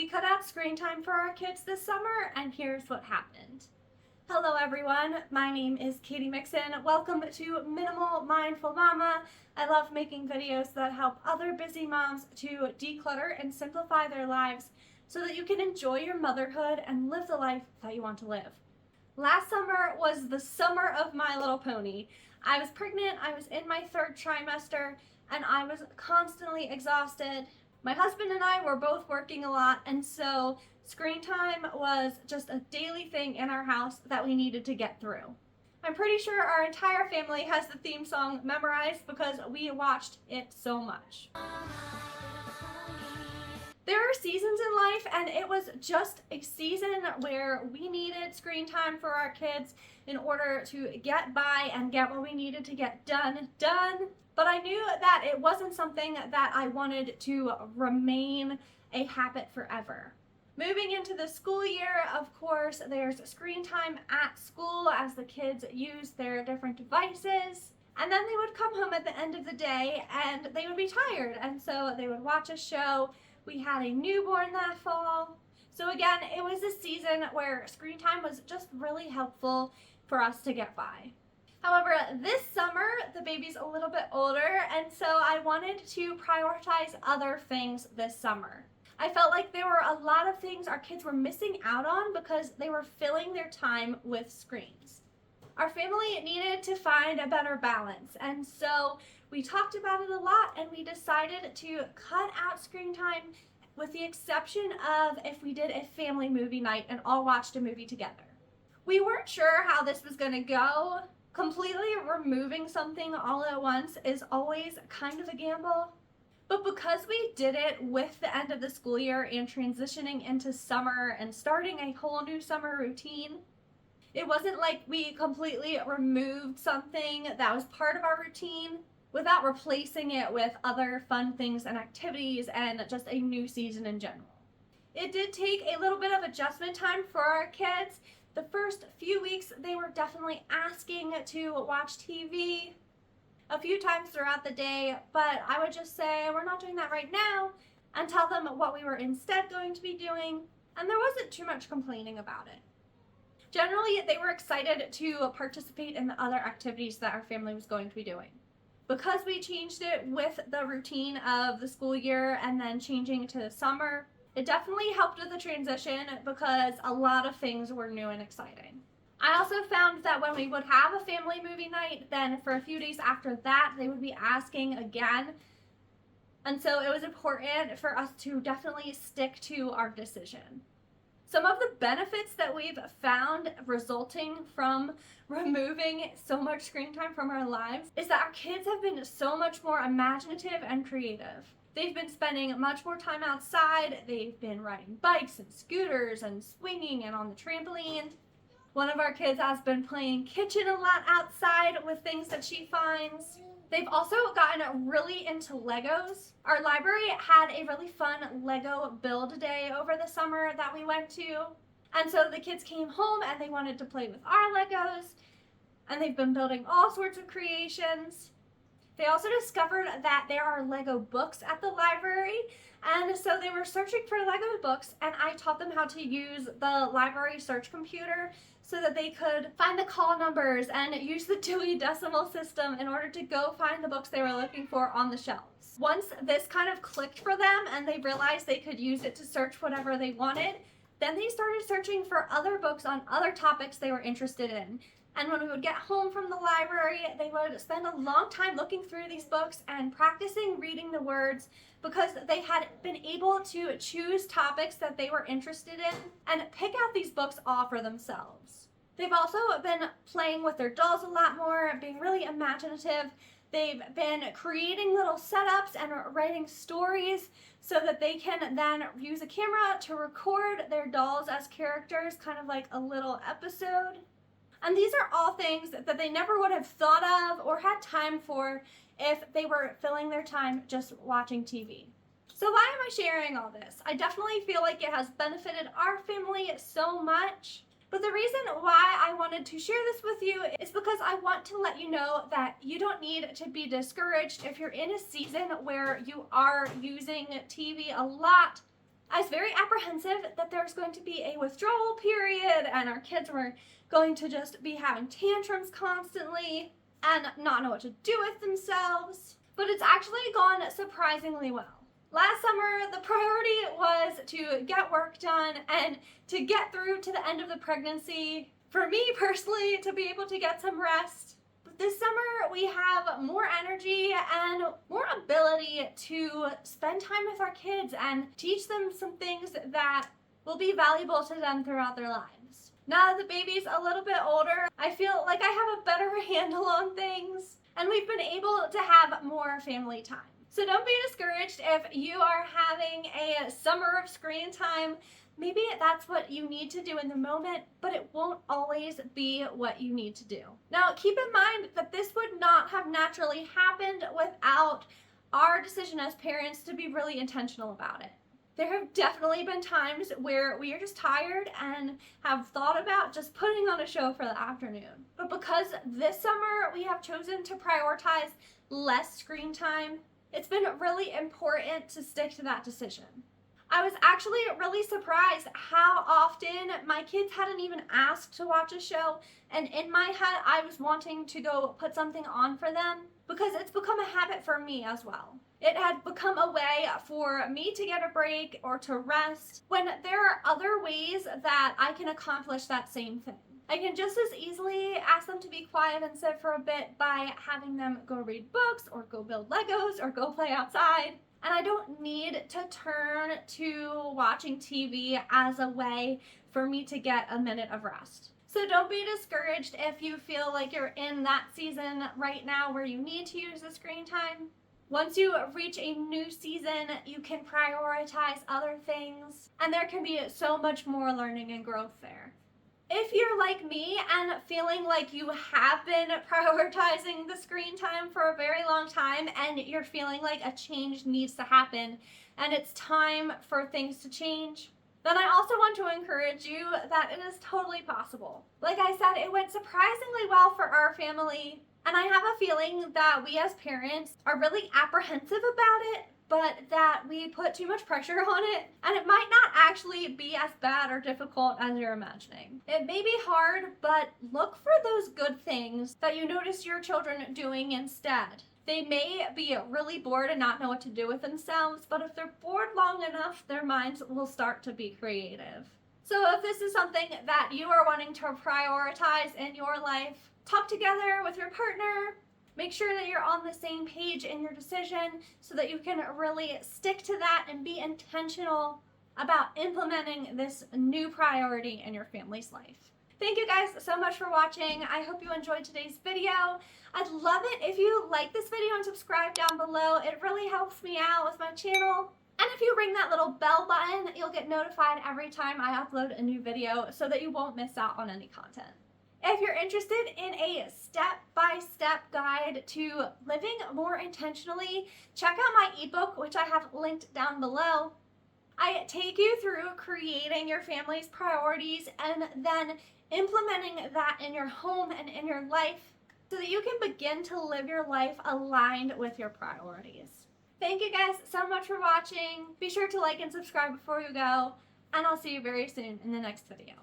We cut out screen time for our kids this summer, and here's what happened. Hello everyone, my name is Katie Mixon. Welcome to Minimal Mindful Mama. I love making videos that help other busy moms to declutter and simplify their lives so that you can enjoy your motherhood and live the life that you want to live. Last summer was the summer of My Little Pony. I was pregnant, I was in my third trimester, and I was constantly exhausted. My husband and I were both working a lot, and so screen time was just a daily thing in our house that we needed to get through. I'm pretty sure our entire family has the theme song memorized because we watched it so much. There are seasons in life, and it was just a season where we needed screen time for our kids in order to get by and get what we needed to get done. But I knew that it wasn't something that I wanted to remain a habit forever. Moving into the school year, of course, there's screen time at school as the kids use their different devices. And then they would come home at the end of the day and they would be tired. And so they would watch a show. We had a newborn that fall. So again, it was a season where screen time was just really helpful for us to get by. However, this summer, the baby's a little bit older, and so I wanted to prioritize other things this summer. I felt like there were a lot of things our kids were missing out on because they were filling their time with screens. Our family needed to find a better balance, and so we talked about it a lot, and we decided to cut out screen time with the exception of if we did a family movie night and all watched a movie together. We weren't sure how this was going to go. Completely removing something all at once is always kind of a gamble. But because we did it with the end of the school year and transitioning into summer and starting a whole new summer routine, it wasn't like we completely removed something that was part of our routine without replacing it with other fun things and activities and just a new season in general. It did take a little bit of adjustment time for our kids. The first few weeks, they were definitely asking to watch TV a few times throughout the day, but I would just say, we're not doing that right now, and tell them what we were instead going to be doing, and there wasn't too much complaining about it. Generally, they were excited to participate in the other activities that our family was going to be doing. Because we changed it with the routine of the school year and then changing to the summer, it definitely helped with the transition because a lot of things were new and exciting. I also found that when we would have a family movie night, then for a few days after that, they would be asking again. And so it was important for us to definitely stick to our decision. Some of the benefits that we've found resulting from removing so much screen time from our lives is that our kids have been so much more imaginative and creative. They've been spending much more time outside. They've been riding bikes and scooters and swinging and on the trampoline. One of our kids has been playing kitchen a lot outside with things that she finds. They've also gotten really into Legos. Our library had a really fun Lego build day over the summer that we went to. And so the kids came home and they wanted to play with our Legos. And they've been building all sorts of creations. They also discovered that there are Lego books at the library, and so they were searching for Lego books, and I taught them how to use the library search computer so that they could find the call numbers and use the Dewey Decimal System in order to go find the books they were looking for on the shelves. Once this kind of clicked for them and they realized they could use it to search whatever they wanted, then they started searching for other books on other topics they were interested in. And when we would get home from the library, they would spend a long time looking through these books and practicing reading the words because they had been able to choose topics that they were interested in and pick out these books all for themselves. They've also been playing with their dolls a lot more, being really imaginative. They've been creating little setups and writing stories so that they can then use a camera to record their dolls as characters, kind of like a little episode. And these are all things that they never would have thought of or had time for if they were filling their time just watching TV. So why am I sharing all this? I definitely feel like it has benefited our family so much. But the reason why I wanted to share this with you is because I want to let you know that you don't need to be discouraged if you're in a season where you are using TV a lot. I was very apprehensive that there was going to be a withdrawal period and our kids were going to just be having tantrums constantly and not know what to do with themselves. But it's actually gone surprisingly well. Last summer, the priority was to get work done and to get through to the end of the pregnancy. For me personally, to be able to get some rest. But this summer, we have more energy and more ability to spend time with our kids and teach them some things that will be valuable to them throughout their lives. Now that the baby's a little bit older, I feel like I have a better handle on things, and we've been able to have more family time. So don't be discouraged if you are having a summer of screen time. Maybe that's what you need to do in the moment, but it won't always be what you need to do. Now, keep in mind that this would not have naturally happened without our decision as parents to be really intentional about it. There have definitely been times where we are just tired and have thought about just putting on a show for the afternoon. But because this summer we have chosen to prioritize less screen time, it's been really important to stick to that decision. I was actually really surprised how often my kids hadn't even asked to watch a show, and in my head I was wanting to go put something on for them because it's become a habit for me as well. It had become a way for me to get a break or to rest when there are other ways that I can accomplish that same thing. I can just as easily ask them to be quiet and sit for a bit by having them go read books or go build Legos or go play outside. And I don't need to turn to watching TV as a way for me to get a minute of rest. So don't be discouraged if you feel like you're in that season right now where you need to use the screen time. Once you reach a new season, you can prioritize other things, and there can be so much more learning and growth there. If you're like me and feeling like you have been prioritizing the screen time for a very long time and you're feeling like a change needs to happen and it's time for things to change, then I also want to encourage you that it is totally possible. Like I said, it went surprisingly well for our family, and I have a feeling that we as parents are really apprehensive about it, but that we put too much pressure on it, and it might not actually be as bad or difficult as you're imagining. It may be hard, but look for those good things that you notice your children doing instead. They may be really bored and not know what to do with themselves, but if they're bored long enough, their minds will start to be creative. So if this is something that you are wanting to prioritize in your life, talk together with your partner. Make sure that you're on the same page in your decision so that you can really stick to that and be intentional about implementing this new priority in your family's life. Thank you guys so much for watching. I hope you enjoyed today's video. I'd love it if you like this video and subscribe down below. It really helps me out with my channel. And if you ring that little bell button, you'll get notified every time I upload a new video so that you won't miss out on any content. If you're interested in a step-by-step guide to living more intentionally, check out my ebook, which I have linked down below. I take you through creating your family's priorities and then implementing that in your home and in your life so that you can begin to live your life aligned with your priorities. Thank you guys so much for watching. Be sure to like and subscribe before you go, and I'll see you very soon in the next video.